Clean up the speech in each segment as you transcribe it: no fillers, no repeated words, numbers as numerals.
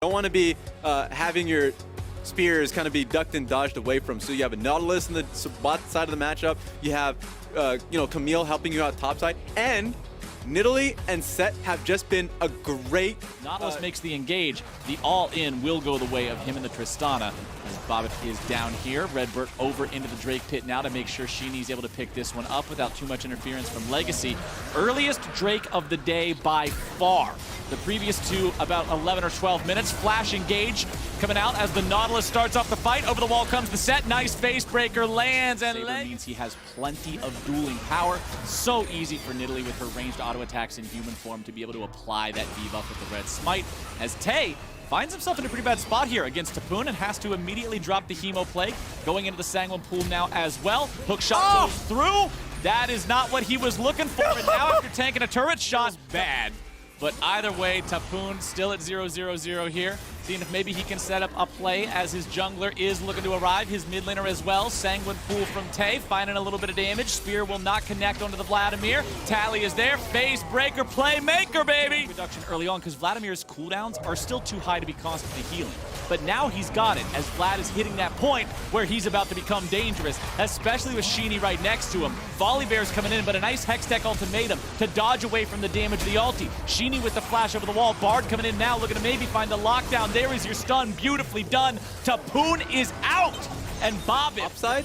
don't want to be having your spears kind of be ducked and dodged away from. So you have a Nautilus in the bot side of the matchup. You have, Camille helping you out top side. And Nidalee and Set have just been a great... Nautilus makes the engage. The all-in will go the way of him and the Tristana. As Bobbit is down here. Redbird over into the Drake pit now to make sure Sheenie's able to pick this one up without too much interference from Legacy. Earliest Drake of the day by far. The previous two about 11 or 12 minutes. Flash engage coming out as the Nautilus starts off the fight. Over the wall comes the Set. Nice face breaker lands, and Saber means he has plenty of dueling power. So easy for Nidalee with her ranged auto attacks in human form to be able to apply that debuff with the red smite. As Tay finds himself in a pretty bad spot here against Tapoon and has to immediately drop the Hemo Plague. Going into the Sanguine pool now as well. Hook shot goes through. That is not what he was looking for. And now after tanking a turret shot, bad. But either way, Tapoon still at 0-0-0 here. Seeing if maybe he can set up a play as his jungler is looking to arrive. His mid laner as well. Sanguine pool from Tay, finding a little bit of damage. Spear will not connect onto the Vladimir. Tally is there. Phase breaker, playmaker, baby! Reduction early on because Vladimir's cooldowns are still too high to be constantly healing. But now he's got it as Vlad is hitting that point where he's about to become dangerous, especially with Sheenie right next to him. Volibear's coming in, but a nice Hextech ultimatum to dodge away from the damage of the ulti. Sheenie with the flash over the wall. Bard coming in now, looking to maybe find the lockdown. There is your stun, beautifully done. Tapoon is out, and Bobbit upside.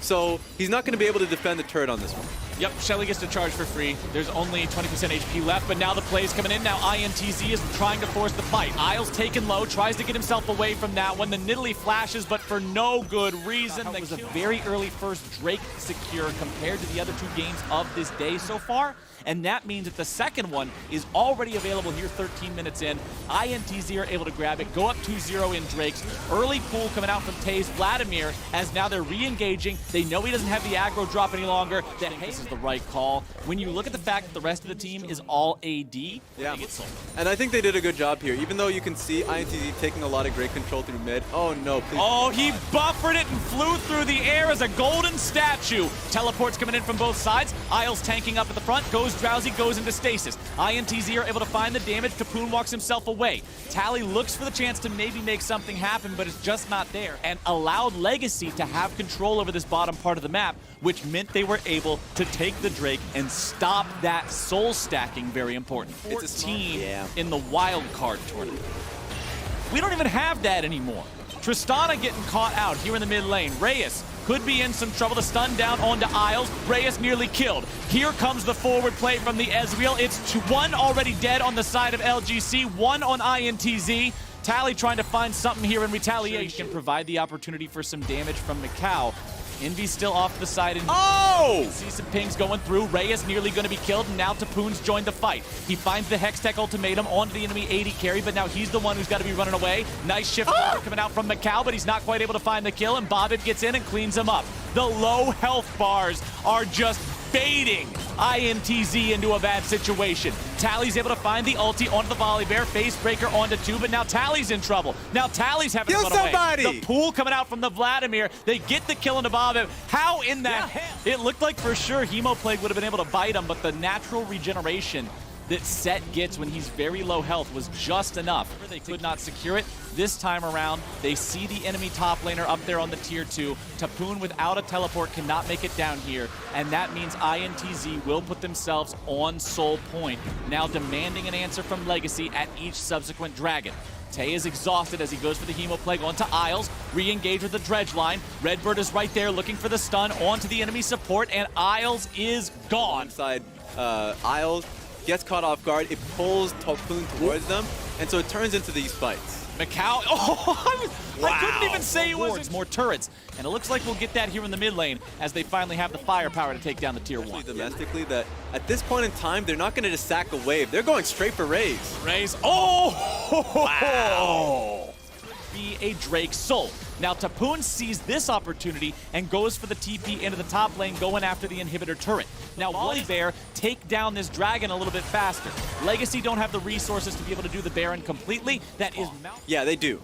So he's not going to be able to defend the turret on this one. Yep, Shelly gets to charge for free. There's only 20% HP left, but now the play's coming in. Now INTZ is trying to force the fight. Isles taken low, tries to get himself away from that one. The Nidalee flashes, but for no good reason. That was a very early first Drake secure compared to the other two games of this day so far. And that means that the second one is already available here 13 minutes in. INTZ are able to grab it, go up 2-0 in Drake's. Early pool coming out from Tay's Vladimir as now they're re-engaging. They know he doesn't have the aggro drop any longer. That this is the right call. When you look at the fact that the rest of the team is all AD, yeah. And I think they did a good job here, even though you can see INTZ taking a lot of great control through mid. Oh no, please. Oh, he buffered it and flew through the air as a golden statue. Teleports coming in from both sides. Isles tanking up at the front, goes Drowsy, goes into stasis. INTZ are able to find the damage. Tapoon walks himself away. Tally looks for the chance to maybe make something happen, but it's just not there. And allowed Legacy to have control over this bottom part of the map, which meant they were able to take the Drake and stop that soul stacking, very important. 14 in the wild card tournament. We don't even have that anymore. Tristana getting caught out here in the mid lane. Reyes could be in some trouble. The stun down onto Isles. Reyes nearly killed. Here comes the forward play from the Ezreal. It's one already dead on the side of LGC, one on INTZ. Tally trying to find something here in retaliation. Can provide the opportunity for some damage from Macau. Envy's still off the side. And see some pings going through. Reyes nearly going to be killed, and now Tapoon's joined the fight. He finds the Hextech ultimatum onto the enemy 80 carry, but now he's the one who's got to be running away. Nice shift coming out from Macau, but he's not quite able to find the kill, and Bobbit gets in and cleans him up. The low health bars are just baiting INTZ into a bad situation. Tally's able to find the ulti onto the Volibear, face breaker onto 2, but now Tally's in trouble. Now Tally's having to run away. The pool coming out from the Vladimir. They get the kill into Bobbit. How in the hell? It looked like for sure Hemo Plague would have been able to bite him, but the natural regeneration that Set gets when he's very low health was just enough. They could not secure it. This time around, they see the enemy top laner up there on the tier 2. Tapoon without a teleport cannot make it down here, and that means INTZ will put themselves on Soul Point, now demanding an answer from Legacy at each subsequent dragon. Tay is exhausted as he goes for the Hemo Plague onto Isles, re-engage with the Dredge line. Redbird is right there looking for the stun onto the enemy support, and Isles is gone. Inside Isles gets caught off guard, it pulls Tapoon towards them, and so it turns into these fights. Macau, I couldn't even say it was more turrets. And it looks like we'll get that here in the mid lane as they finally have the firepower to take down the tier 1. Domestically, that at this point in time, they're not going to just sack a wave. They're going straight for Raze. Raze, wow! Be a Drake soul. Now Tapoon sees this opportunity and goes for the TP into the top lane, going after the inhibitor turret. Now Volibear take down this dragon a little bit faster. Legacy don't have the resources to be able to do the Baron completely. That is yeah, they do.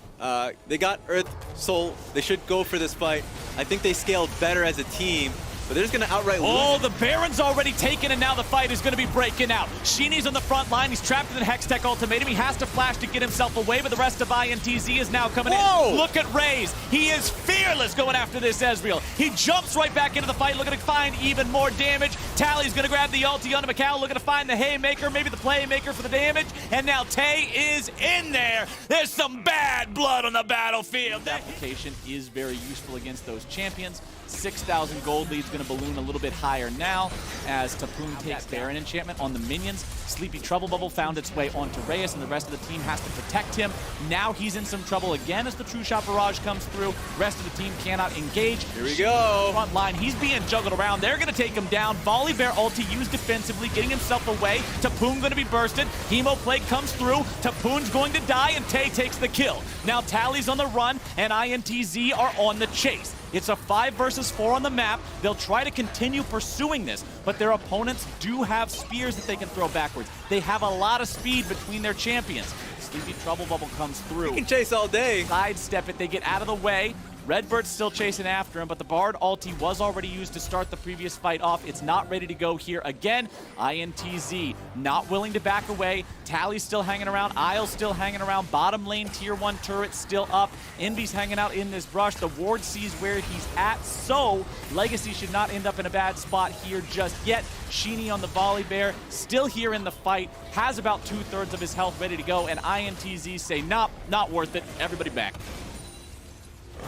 They got Earth Soul. They should go for this fight. I think they scaled better as a team. but they're just going to outright lose. Oh, the Baron's already taken, and now the fight is going to be breaking out. Sheeny's on the front line. He's trapped in the Hextech ultimatum. He has to flash to get himself away, but the rest of INTZ is now coming in. Look at Raze. He is fearless going after this Ezreal. He jumps right back into the fight, looking to find even more damage. Tally's going to grab the ulti onto Macau, looking to find the Haymaker, maybe the Playmaker for the damage, and now Tay is in there. There's some bad blood on the battlefield. The application is very useful against those champions. 6,000 gold lead's going to balloon a little bit higher now as Tapoon takes Baron enchantment on the minions. Sleepy Trouble Bubble found its way onto Reyes, and the rest of the team has to protect him. Now he's in some trouble again as the True Shot Barrage comes through. Rest of the team cannot engage. Here we go. Front line, he's being juggled around. They're going to take him down. Volley Bear ulti used defensively, getting himself away. Tapoon going to be bursted. Hemo Plague comes through. Tapoon's going to die, and Tay takes the kill. Now Tally's on the run, and INTZ are on the chase. It's a 5 versus 4 on the map. They'll try to continue pursuing this, but their opponents do have spears that they can throw backwards. They have a lot of speed between their champions. Sleepy Trouble Bubble comes through. You can chase all day. Sidestep it, they get out of the way. Redbird's still chasing after him, but the Bard ulti was already used to start the previous fight off. It's not ready to go here again. INTZ not willing to back away. Tally's still hanging around. Isle's still hanging around. Bottom lane tier 1 turret still up. Envy's hanging out in this brush. The ward sees where he's at, so Legacy should not end up in a bad spot here just yet. Sheeny on the Volley Bear, still here in the fight, has about 2/3 of his health ready to go, and INTZ say, nope, not worth it. Everybody back.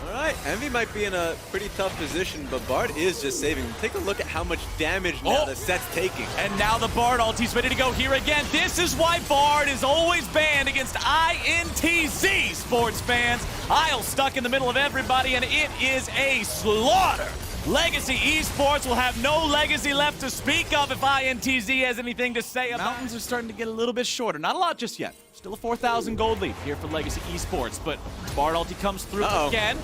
All right, Envy might be in a pretty tough position, but Bard is just saving him. Take a look at how much damage now the set's taking. And now the Bard ulti's ready to go here again. This is why Bard is always banned against INTZ, sports fans. Isle stuck in the middle of everybody, and it is a slaughter. Legacy Esports will have no legacy left to speak of if INTZ has anything to say about it. Mountains are starting to get a little bit shorter. Not a lot just yet. Still a 4,000 gold lead here for Legacy Esports, but Bard ulti comes through again.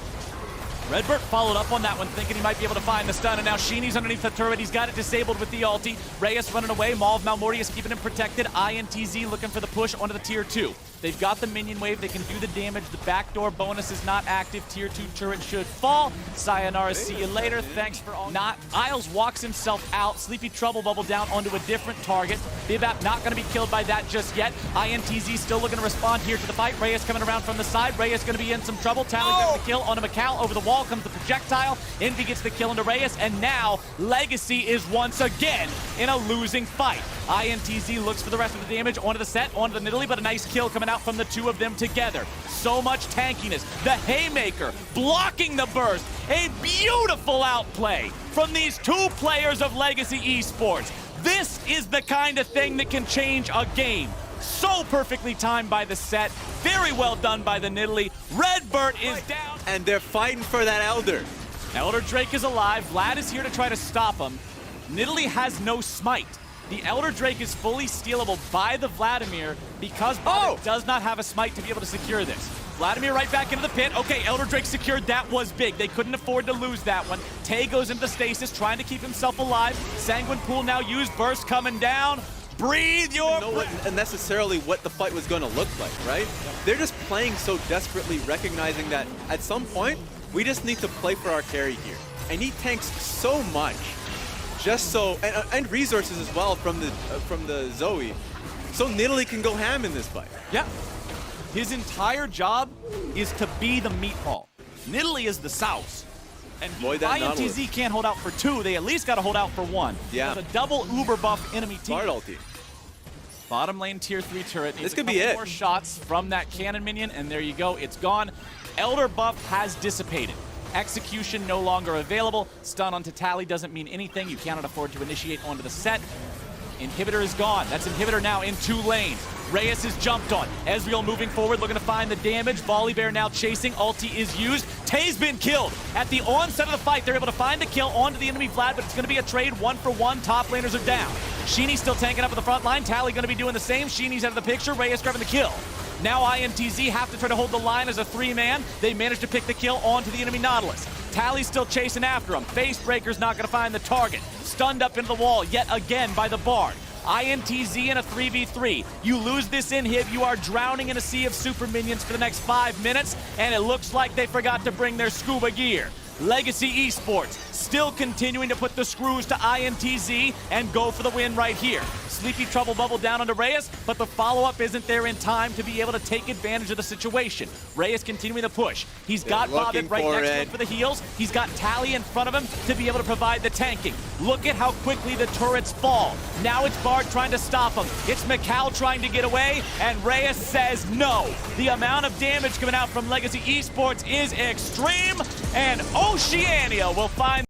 Redbird followed up on that one, thinking he might be able to find the stun, and now Sheeny's underneath the turret. He's got it disabled with the ulti. Reyes running away. Maul of Malmortius keeping him protected. INTZ looking for the push onto the tier 2. They've got the minion wave. They can do the damage. The backdoor bonus is not active. Tier 2 turret should fall. Sayonara, see you later. Thanks for all. Not. Isles walks himself out. Sleepy Trouble Bubble down onto a different target. Bibap not going to be killed by that just yet. INTZ still looking to respond here to the fight. Reyes coming around from the side. Reyes going to be in some trouble. Tally gets the kill onto Macau. Over the wall comes the projectile. Envy gets the kill into Reyes. And now Legacy is once again in a losing fight. INTZ looks for the rest of the damage onto the set, onto the Nidalee, but a nice kill coming out from the two of them together. So much tankiness. The Haymaker blocking the burst. A beautiful outplay from these two players of Legacy Esports. This is the kind of thing that can change a game. So perfectly timed by the set. Very well done by the Nidalee. Redbird is down. And they're fighting for that Elder. Elder Drake is alive. Vlad is here to try to stop him. Nidalee has no smite. The Elder Drake is fully stealable by the Vladimir because Vladimir does not have a smite to be able to secure this. Vladimir right back into the pit. Okay, Elder Drake secured. That was big. They couldn't afford to lose that one. Tay goes into the stasis, trying to keep himself alive. Sanguine Pool now used. Burst coming down. Breathe your breath. Necessarily what the fight was going to look like, right? They're just playing so desperately, recognizing that at some point, we just need to play for our carry here. And he tanks so much. Just so, and resources as well from the Zoe, so Nidalee can go ham in this fight. Yeah, his entire job is to be the meatball. Nidalee is the sauce, and INTZ can't hold out for 2. They at least got to hold out for 1. Yeah, with a double uber buff enemy team. Bard ulti. Bottom lane tier 3 turret. This could be it. More shots from that cannon minion, and there you go. It's gone. Elder buff has dissipated. Execution no longer available. Stun onto Tally doesn't mean anything. You cannot afford to initiate onto the set. Inhibitor is gone. That's Inhibitor now in 2 lanes. Reyes is jumped on. Ezreal moving forward, looking to find the damage. Volley Bear now chasing. Ulti is used. Tay's been killed. At the onset of the fight, they're able to find the kill onto the enemy Vlad, but it's going to be a trade 1-for-1. Top laners are down. Sheeny's still tanking up at the front line. Tally going to be doing the same. Sheeny's out of the picture. Reyes grabbing the kill. Now INTZ have to try to hold the line as a 3-man. They managed to pick the kill onto the enemy Nautilus. Tally's still chasing after him. Facebreaker's not going to find the target. Stunned up into the wall yet again by the Bard. INTZ in a 3v3. You lose this inhib, you are drowning in a sea of super minions for the next 5 minutes, and it looks like they forgot to bring their scuba gear. Legacy Esports still continuing to put the screws to INTZ and go for the win right here. Sleepy Trouble bubble down onto Reyes, but the follow-up isn't there in time to be able to take advantage of the situation. Reyes continuing to push. He's got Bobbin right next to him for the heals. He's got Tally in front of him to be able to provide the tanking. Look at how quickly the turrets fall. Now it's Bard trying to stop him. It's Mikal trying to get away, and Reyes says no. The amount of damage coming out from Legacy Esports is extreme, and Oceania will find